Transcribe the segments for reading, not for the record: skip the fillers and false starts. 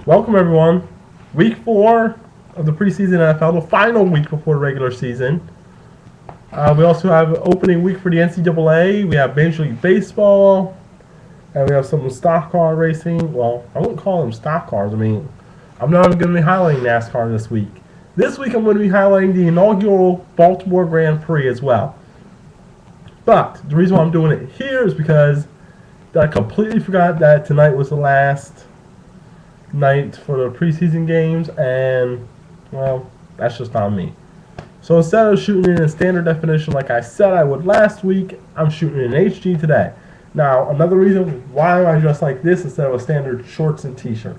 Welcome everyone. Week 4 of the preseason NFL, the final week before the regular season. We also have opening week for the NCAA. We have Major League Baseball, and we have some stock car racing. Well, I wouldn't call them stock cars. I mean, I'm not even going to be highlighting NASCAR this week. This week I'm going to be highlighting the inaugural Baltimore Grand Prix as well. But the reason why I'm doing it here is because I completely forgot that tonight was the last night for the preseason games, and well, that's just on me. So instead of shooting it in standard definition like I said I would last week, I'm shooting it in HD today. Now, another reason why am I dressed like this instead of a standard shorts and t-shirt?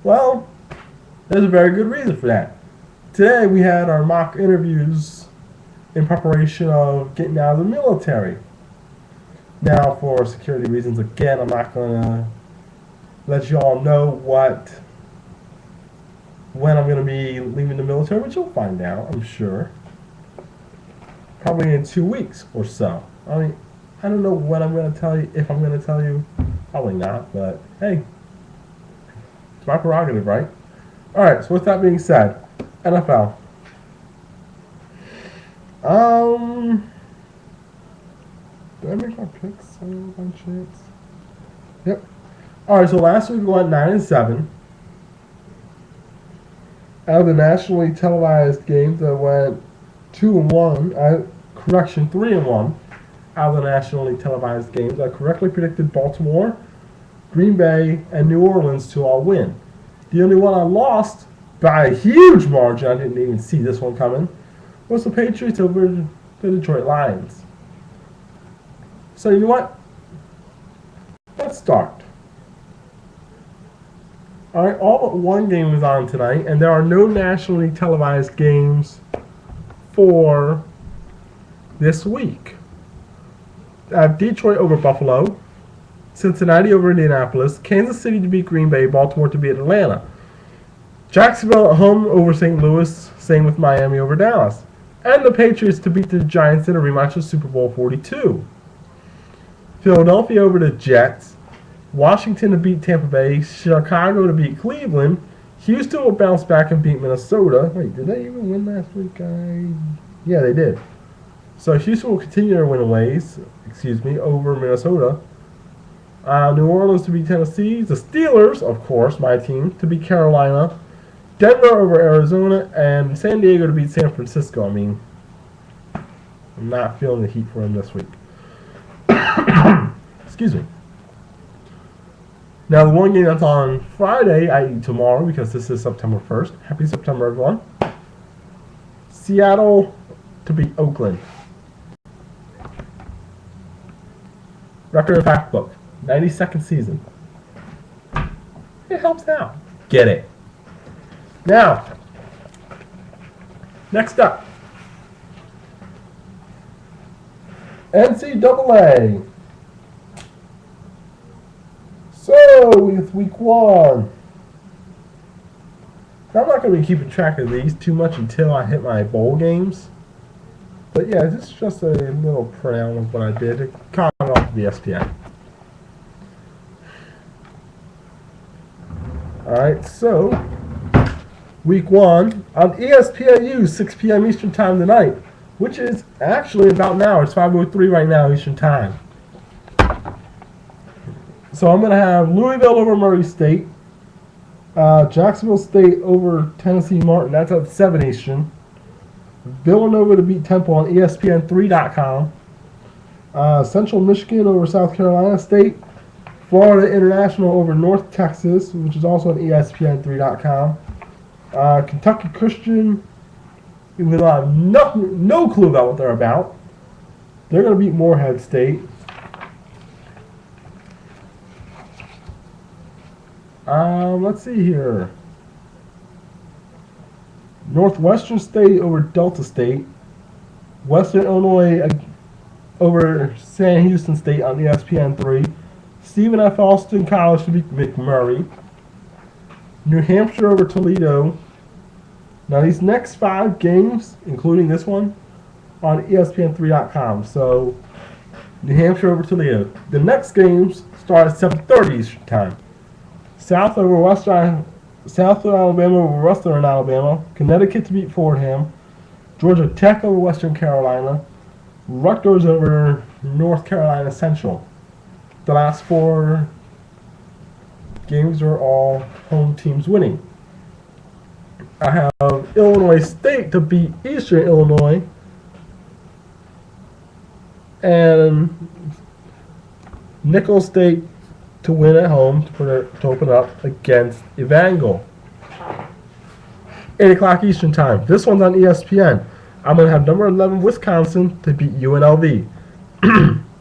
Well, there's a very good reason for that. Today we had our mock interviews in preparation of getting out of the military. Now, for security reasons, again, I'm not going to let you all know when I'm going to be leaving the military, which you'll find out, I'm sure. Probably in 2 weeks or so. I mean, I don't know when I'm going to tell you, if I'm going to tell you. Probably not, but hey, it's my prerogative, right? Alright, so with that being said, NFL. Did I make my picks by chance? Yep. Alright, so last week we went 9-7. Out of the nationally televised games, I went 2-1. 3-1. Out of the nationally televised games, I correctly predicted Baltimore, Green Bay, and New Orleans to all win. The only one I lost by a huge margin, I didn't even see this one coming, was the Patriots over the Detroit Lions. So you know what? Let's start. Alright, all but one game is on tonight, and there are no nationally televised games for this week. I have Detroit over Buffalo, Cincinnati over Indianapolis, Kansas City to beat Green Bay, Baltimore to beat Atlanta, Jacksonville at home over St. Louis, same with Miami over Dallas, and the Patriots to beat the Giants in a rematch of Super Bowl 42. Philadelphia over the Jets, Washington to beat Tampa Bay, Chicago to beat Cleveland, Houston will bounce back and beat Minnesota. Wait, did they even win last week? Yeah, they did. So Houston will continue their win ways, over Minnesota. New Orleans to beat Tennessee, the Steelers, of course, my team, to beat Carolina, Denver over Arizona, and San Diego to beat San Francisco. I mean, I'm not feeling the heat for them this week. Excuse me. Now, the one game that's on Friday, i.e. tomorrow, because this is September 1st. Happy September, everyone. Seattle to beat Oakland. Record and fact book. 92nd season. It helps out. Get it. Now, next up. NCAA. So, with week 1. Now, I'm not going to be keeping track of these too much until I hit my bowl games. But yeah, this is just a little printout of what I did. It caught it off the ESPN. Alright, so, week 1 on ESPNU, 6 p.m. Eastern Time tonight, which is actually about now. It's 5:03 right now Eastern Time. So I'm going to have Louisville over Murray State, Jacksonville State over Tennessee Martin. That's at 7 Eastern. Villanova to beat Temple on ESPN3.com. Central Michigan over South Carolina State. Florida International over North Texas, which is also on ESPN3.com. Kentucky Christian, even though I have no clue about what they're about. They're going to beat Morehead State. Let's see here. Northwestern State over Delta State. Western Illinois over San Houston State on ESPN3. Stephen F. Austin College to beat McMurray. New Hampshire over Toledo. Now these next 5 games, including this one, on ESPN3.com. So New Hampshire over Toledo. The next games start at 7:30 Eastern Time. South over Southern Alabama over Western Alabama. Connecticut to beat Fordham. Georgia Tech over Western Carolina. Rutgers over North Carolina Central. The last 4 games are all home teams winning. I have Illinois State to beat Eastern Illinois. And Nicholls State to win at home to open up against Evangel. 8 o'clock Eastern Time. This one's on ESPN. I'm going to have number 11 Wisconsin to beat UNLV.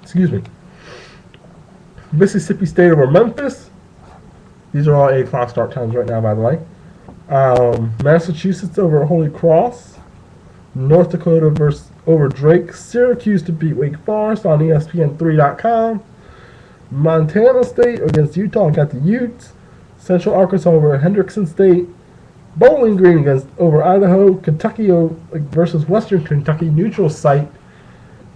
Excuse me. Mississippi State over Memphis. These are all 8 o'clock start times right now, by the way. Massachusetts over Holy Cross. North Dakota over Drake. Syracuse to beat Wake Forest on ESPN3.com. Montana State against Utah. Got the Utes. Central Arkansas over Hendrickson State. Bowling Green over Idaho. Kentucky versus Western Kentucky neutral site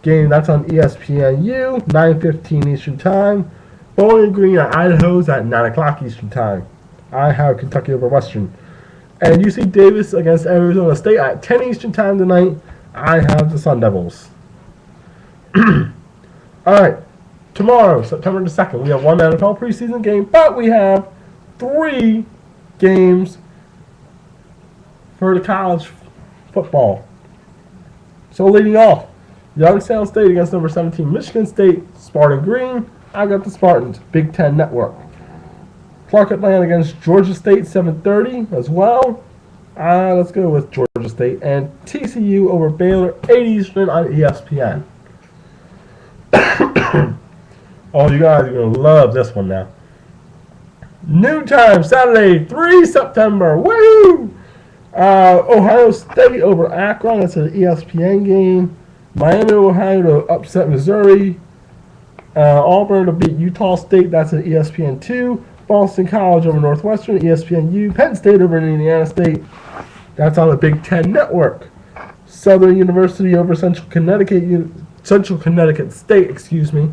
game. That's on ESPNU. 9:15 Eastern Time. Bowling Green at Idaho's at 9 o'clock Eastern Time. I have Kentucky over Western. And UC Davis against Arizona State at 10 Eastern Time tonight. I have the Sun Devils. All right. Tomorrow, September the 2nd, we have 1 NFL preseason game, but we have 3 games for the college football. So leading off, Youngstown State against number 17 Michigan State, Spartan Green. I've got the Spartans, Big Ten Network. Clark Atlanta against Georgia State, 7:30 as well. Let's go with Georgia State. And TCU over Baylor, 8 Eastern on ESPN. Oh, you guys are going to love this one now. Noon time, Saturday, 3 September. Woo! Ohio State over Akron. That's an ESPN game. Miami, Ohio to upset Missouri. Auburn to beat Utah State. That's an ESPN2. Boston College over Northwestern, ESPNU. Penn State over Indiana State. That's on the Big Ten Network. Southern University over Central Connecticut State, excuse me.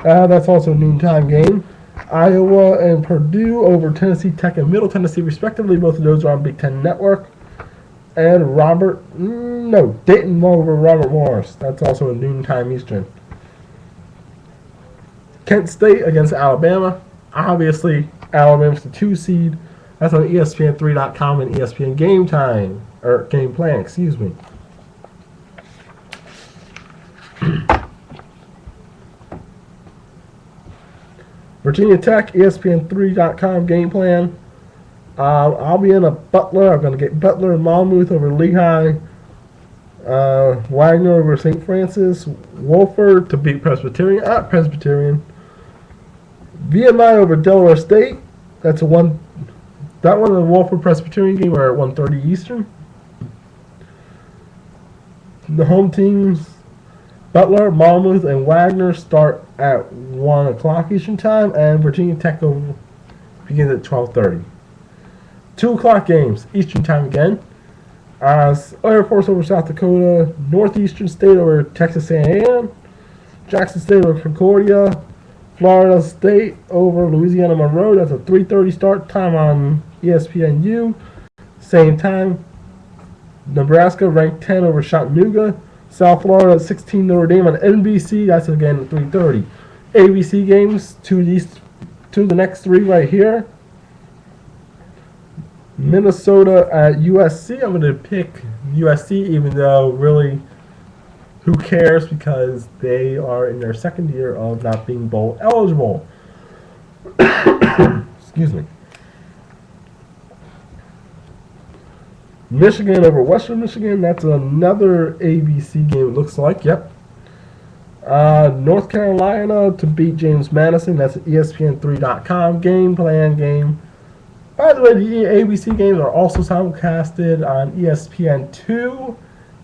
That's also a noontime game. Iowa and Purdue over Tennessee Tech and Middle Tennessee, respectively. Both of those are on Big Ten Network. And Dayton over Robert Morris. That's also a noontime Eastern. Kent State against Alabama. Obviously, Alabama's the 2 seed. That's on ESPN3.com and ESPN Game Time, or Game Plan, excuse me. Virginia Tech, ESPN3.com Game Plan. I'll be in a Butler. I'm going to get Butler and Monmouth over Lehigh. Wagner over St. Francis. Wolford to beat Presbyterian at Presbyterian. VMI over Delaware State. That one and the Wolford Presbyterian game are at 1:30 Eastern. The home teams, Butler, Monmouth, and Wagner start at 1 o'clock Eastern Time, and Virginia Tech begins at 12:30. 2 o'clock games, Eastern Time again. Air Force over South Dakota, Northeastern State over Texas A&M, Jackson State over Concordia, Florida State over Louisiana Monroe. That's a 3:30 start time on ESPNU. Same time, Nebraska ranked 10 over Chattanooga. South Florida at 16 Notre Dame on NBC. That's again at 3:30. ABC games, to the next 3 right here. Minnesota at USC. I'm going to pick USC, even though really, who cares, because they are in their second year of not being bowl eligible. Excuse me. Michigan over Western Michigan. That's another ABC game, it looks like. Yep. North Carolina to beat James Madison. That's an ESPN3.com Game Plan game. By the way, the ABC games are also simulcasted on ESPN2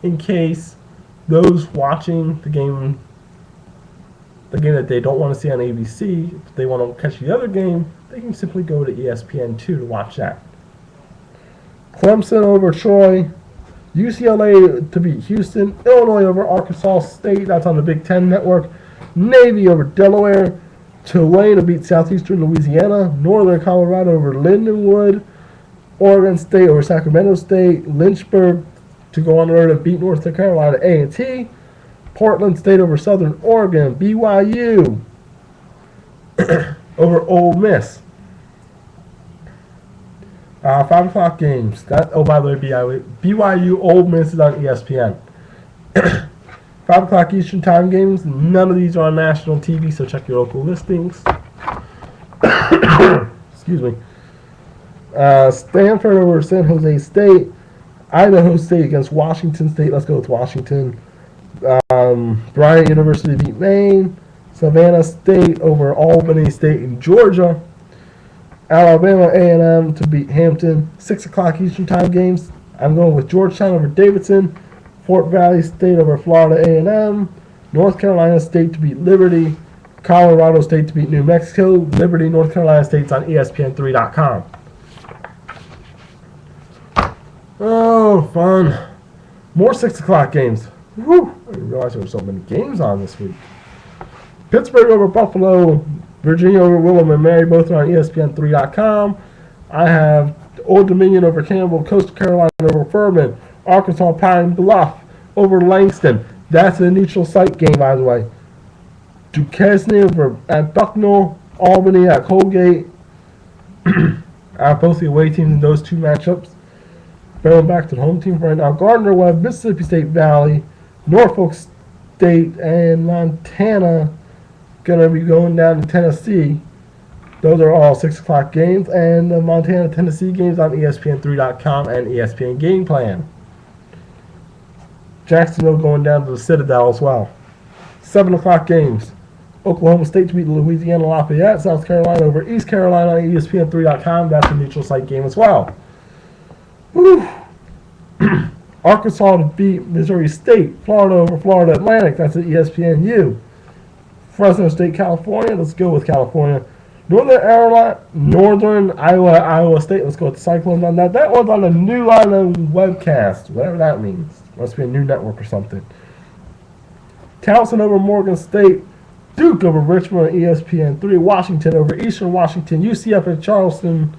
in case those watching the game that they don't want to see on ABC, if they want to catch the other game, they can simply go to ESPN2 to watch that. Clemson over Troy, UCLA to beat Houston, Illinois over Arkansas State, that's on the Big Ten Network, Navy over Delaware, Tulane to beat Southeastern Louisiana, Northern Colorado over Lindenwood, Oregon State over Sacramento State. Lynchburg to go on the road and beat North Carolina A&T. Portland State over Southern Oregon. BYU over Ole Miss. 5 o'clock games. By the way, BYU Ole Miss is on ESPN. 5 o'clock Eastern time games. None of these are on national TV, so check your local listings. Excuse me. Stanford over San Jose State. Idaho State against Washington State. Let's go with Washington. Bryant University beat Maine. Savannah State over Albany State in Georgia. Alabama A&M to beat Hampton. 6 o'clock Eastern time games. I'm going with Georgetown over Davidson. Fort Valley State over Florida A&M. North Carolina State to beat Liberty. Colorado State to beat New Mexico. Liberty, North Carolina State's on ESPN3.com. Oh, fun. More 6 o'clock games. Whew. I didn't realize there were so many games on this week. Pittsburgh over Buffalo. Virginia over William and Mary, both are on ESPN3.com. I have Old Dominion over Campbell. Coastal Carolina over Furman. Arkansas Pine Bluff over Langston. That's a neutral site game, by the way. Duquesne over at Bucknell. Albany at Colgate. I have both the away teams in those two matchups. Going back to the home team right now. Gardner-Webb, Mississippi State Valley, Norfolk State, and Montana going to be going down to Tennessee. Those are all 6 o'clock games. And the Montana-Tennessee games on ESPN3.com and ESPN Game Plan. Jacksonville going down to the Citadel as well. 7 o'clock games. Oklahoma State to beat Louisiana Lafayette. South Carolina over East Carolina on ESPN3.com. That's a neutral site game as well. Woo. Arkansas to beat Missouri State. Florida over Florida Atlantic. That's at ESPNU. Fresno State, California. Let's go with California. Northern Iowa State. Let's go with the Cyclones on that. That one's on the new line of webcast, whatever that means. Must be a new network or something. Towson over Morgan State. Duke over Richmond on ESPN3. Washington over Eastern Washington. UCF and Charleston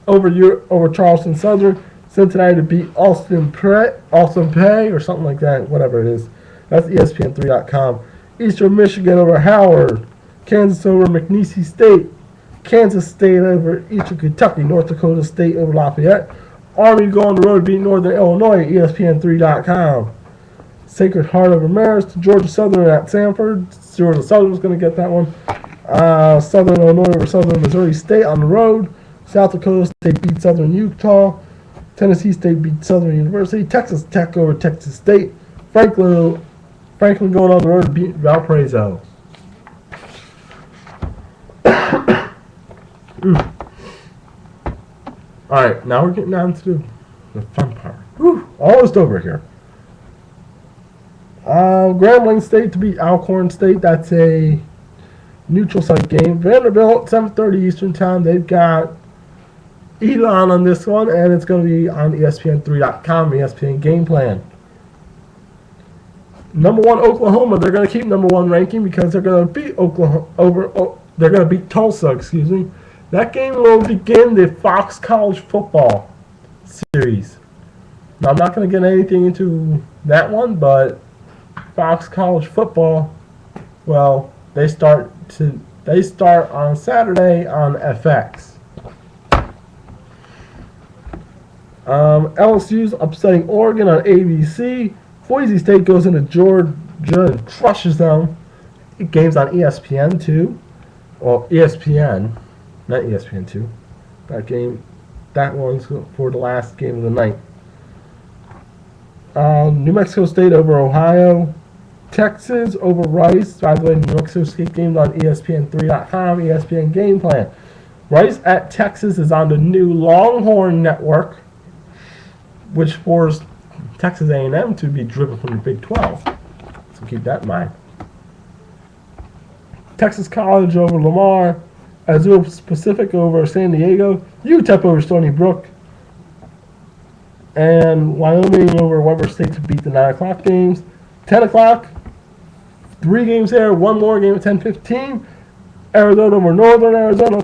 over Charleston Southern. Cincinnati to beat Austin Peay or something like that, whatever it is. That's ESPN3.com. Eastern Michigan over Howard. Kansas over McNeese State. Kansas State over Eastern Kentucky. North Dakota State over Lafayette. Army go on the road to beat Northern Illinois at ESPN3.com. Sacred Heart over Marist. Georgia Southern at Sanford. Georgia Southern's going to get that one. Southern Illinois over Southern Missouri State on the road. South Dakota State beat Southern Utah. Tennessee State beat Southern University. Texas Tech over Texas State. Franklin going on the road to beat Valparaiso. Alright, now we're getting down to the fun part. Whew, almost over here. Grambling State to beat Alcorn State. That's a neutral site game. Vanderbilt, 7:30 Eastern Time. They've got Elon on this one, and it's going to be on ESPN3.com, ESPN Game Plan. Number 1 Oklahoma. They're going to keep number 1 ranking because they're going to beat they're going to beat Tulsa. Excuse me. That game will begin the Fox College Football series. Now I'm not going to get anything into that one, but Fox College Football, well, they start on Saturday on FX. LSU's upsetting Oregon on ABC. Boise State goes into Georgia and crushes them. Games on ESPN too. Well, ESPN, not ESPN2. That one's for the last game of the night. New Mexico State over Ohio. Texas over Rice. By the way, New Mexico State games on ESPN3.com, ESPN Game Plan. Rice at Texas is on the new Longhorn Network, which forced Texas A&M to be driven from the Big 12. So keep that in mind. Texas College over Lamar. Azul Pacific over San Diego. UTEP over Stony Brook. And Wyoming over Weber State to beat the 9 o'clock games. 10 o'clock, 3 games there, 1 more game at 10:15. Arizona over Northern Arizona.